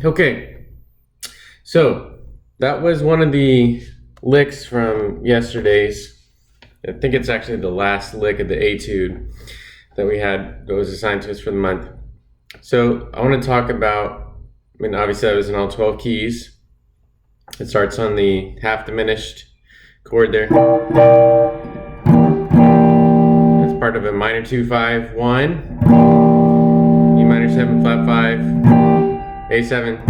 Okay, so that was one of the licks from yesterday's. I think it's actually the last lick of the etude that we had that was assigned to us for the month. So I want to talk about, obviously that was in all 12 keys. It starts on the half diminished chord there. That's part of a minor 2-5-1, E minor 7 flat 5, A7,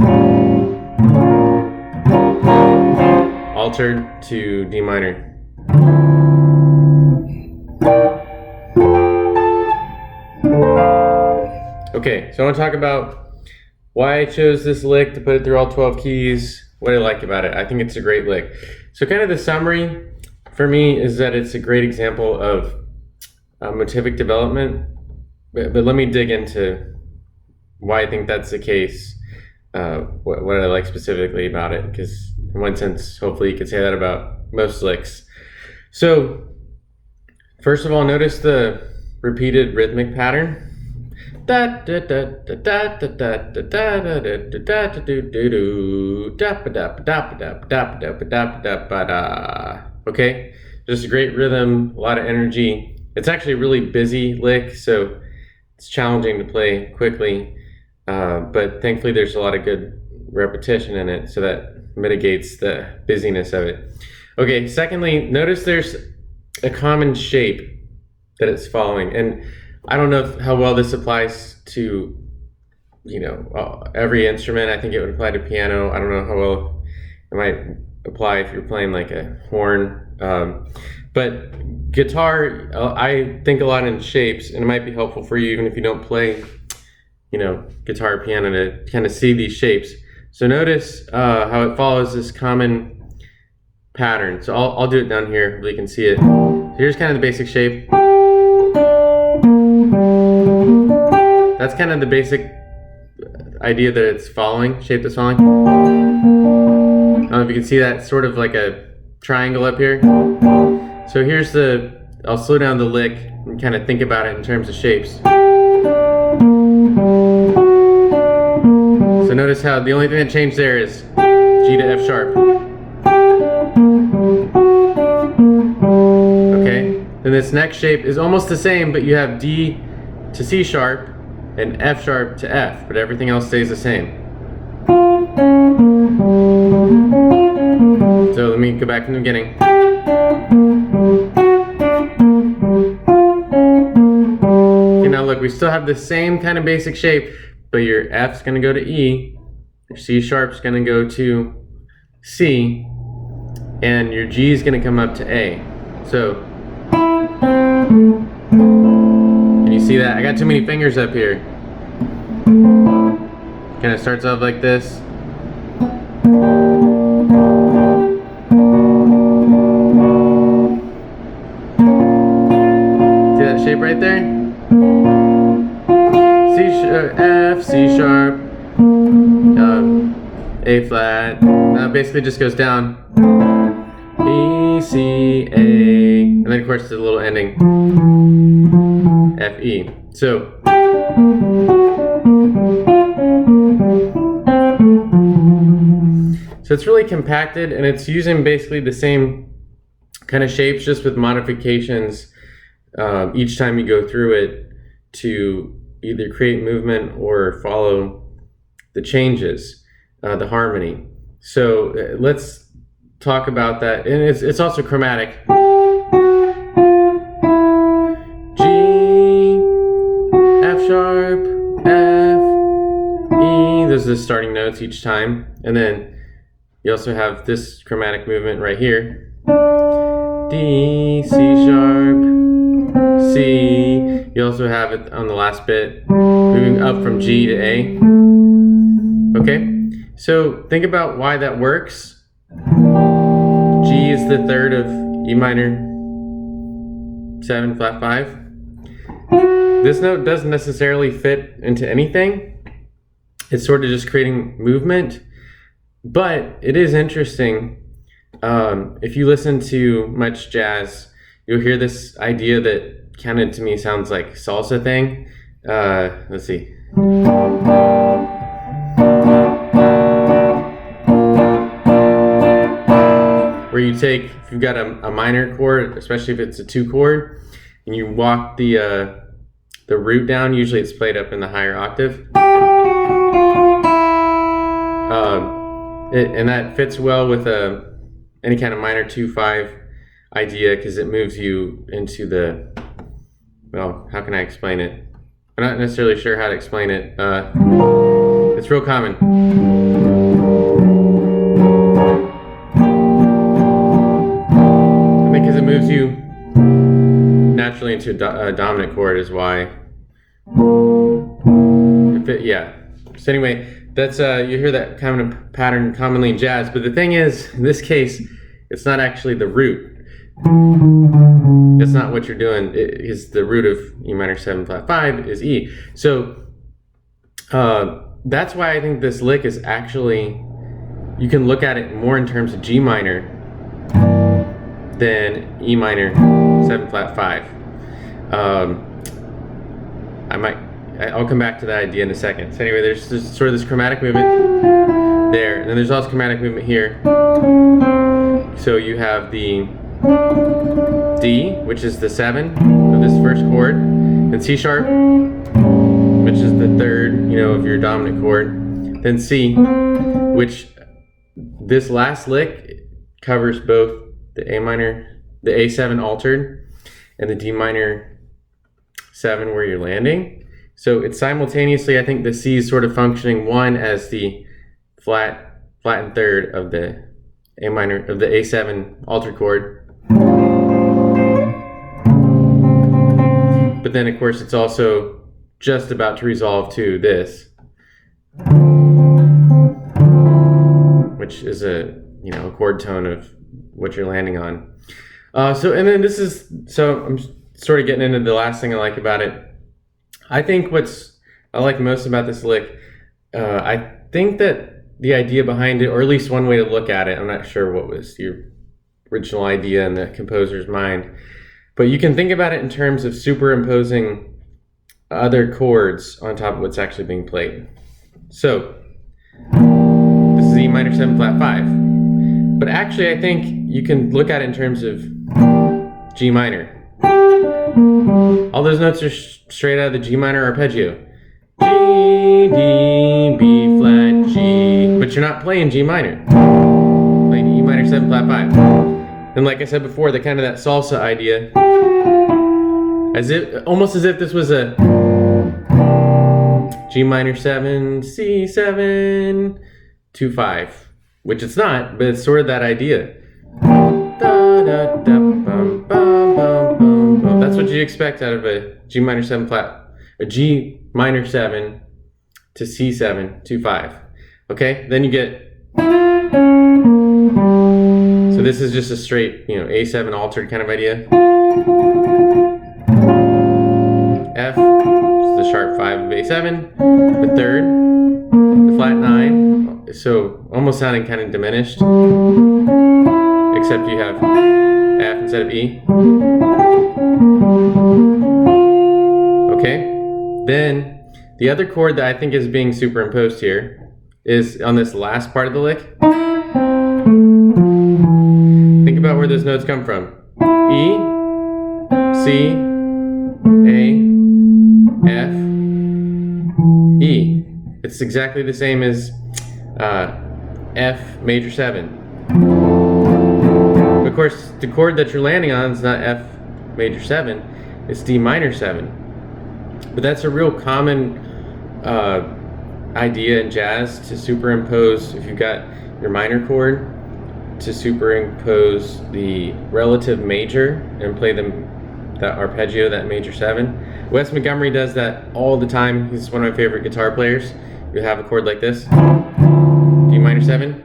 altered to D minor. Okay, so I want to talk about why I chose this lick to put it through all 12 keys, what I like about it. I think it's a great lick. So kind of the summary for me is that it's a great example of motivic development, but let me dig into why I think that's the case. What I like specifically about it, because in one sense, hopefully you could say that about most licks. So first of all, notice the repeated rhythmic pattern. Okay, just a great rhythm, a lot of energy. It's actually a really busy lick, so it's challenging to play quickly. But thankfully there's a lot of good repetition in it, so that mitigates the busyness of it. Okay, secondly, notice there's a common shape that it's following. And I don't know how well this applies to, every instrument. I think it would apply to piano. I don't know how well it might apply if you're playing like a horn. But guitar, I think a lot in shapes, and it might be helpful for you even if you don't play guitar or piano, to kind of see these shapes. So notice how it follows this common pattern. So I'll do it down here so you can see it. So here's kind of the basic shape. That's kind of the basic idea that it's following, shape that's following. I don't know if you can see that, sort of like a triangle up here. So here's I'll slow down the lick and kind of think about it in terms of shapes. So notice how the only thing that changed there is G to F sharp. Okay, then this next shape is almost the same, but you have D to C sharp and F sharp to F, but everything else stays the same. So let me go back from the beginning. Okay, now look, we still have the same kind of basic shape, but your F's gonna go to E, your C sharp's gonna go to C, and your G is gonna come up to A. So, can you see that? I got too many fingers up here. Kind of starts off like this. See that shape right there? F, C sharp, A flat. Now basically just goes down. E, C, A, and then of course the little ending. F, E. So So it's really compacted, and it's using basically the same kind of shapes, just with modifications each time you go through it to either create movement or follow the changes, the harmony. So let's talk about that. And it's also chromatic. G, F sharp, F, E. Those are the starting notes each time. And then you also have this chromatic movement right here. D, C sharp, C. You also have it on the last bit, moving up from G to A. Okay, so think about why that works. G is the third of E minor 7 flat 5. This note doesn't necessarily fit into anything. It's sort of just creating movement, but it is interesting. If you listen to much jazz, you'll hear this idea that kind of to me sounds like salsa thing. Let's see. Where you take, if you've got a minor chord, especially if it's a 2 chord, and you walk the root down, usually it's played up in the higher octave. And that fits well with any kind of minor 2/5 idea, because it moves you into the, well, how can I explain it? I'm not necessarily sure how to explain it. It's real common. I think because it moves you naturally into a dominant chord is why. Yeah. So anyway, that's you hear that kind of pattern commonly in jazz, but the thing is, in this case, it's not actually the root. That's not what you're doing. It is the root of E minor 7 flat 5 is E. So that's why I think this lick is actually, you can look at it more in terms of G minor than E minor 7 flat 5. I'll come back to that idea in a second. So anyway, there's sort of this chromatic movement there, and then there's also chromatic movement here. So you have the D, which is the 7 of this first chord, and C sharp, which is the third, of your dominant chord. Then C, which this last lick covers both the A minor, the A7 altered, and the D minor 7 where you're landing. So it's simultaneously, I think the C is sort of functioning one as the flattened third of the A minor, of the A7 altered chord. But then of course it's also just about to resolve to this, which is a chord tone of what you're landing on. So I'm sort of getting into the last thing I like about it. I think I like most about this lick, I think that the idea behind it, or at least one way to look at it, I'm not sure what was your original idea in the composer's mind, but you can think about it in terms of superimposing other chords on top of what's actually being played. So this is E minor 7 flat 5, but actually I think you can look at it in terms of G minor. All those notes are straight out of the G minor arpeggio. G, D, B flat, G. But you're not playing G minor. You're playing E minor 7 flat 5. And like I said before, the kind of that salsa idea, almost as if this was a G minor 7, C7, 2 5, which it's not, but it's sort of that idea. Da, da, da, bum, bum, bum, bum. That's what you expect out of a G minor 7 flat, a G minor 7 to C7, 2 5. Okay, then you get, so this is just a straight, A7 altered kind of idea. F, which is the sharp 5 of A7, the third, the flat 9, so almost sounding kind of diminished, except you have F instead of E. Okay, then the other chord that I think is being superimposed here is on this last part of the lick. Think about where those notes come from. E, C, A, F, E. It's exactly the same as F major 7. Of course, the chord that you're landing on is not F major 7, it's D minor 7. But that's a real common idea in jazz, to superimpose, if you've got your minor chord, to superimpose the relative major and play that arpeggio, that major 7. Wes Montgomery does that all the time. He's one of my favorite guitar players. You have a chord like this, D minor 7.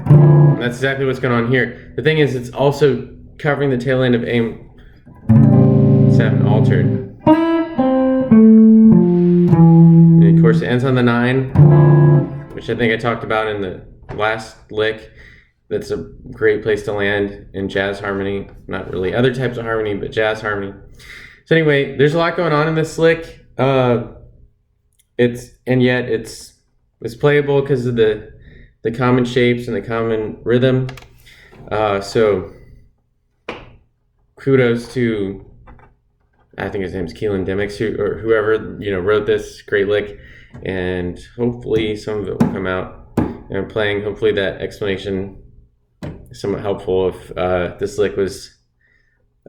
And that's exactly what's going on here. The thing is, it's also covering the tail end of A7 altered. And of course, it ends on the 9, which I think I talked about in the last lick. That's a great place to land in jazz harmony. Not really other types of harmony, but jazz harmony. So anyway, there's a lot going on in this lick. It's playable because of the common shapes and the common rhythm. So kudos to, I think his name's Keelan Dimmicks, or whoever wrote this great lick, and hopefully some of it will come out. And I'm playing. Hopefully that explanation is somewhat helpful if this lick was,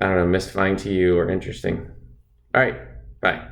I don't know, mystifying to you or interesting. All right, bye.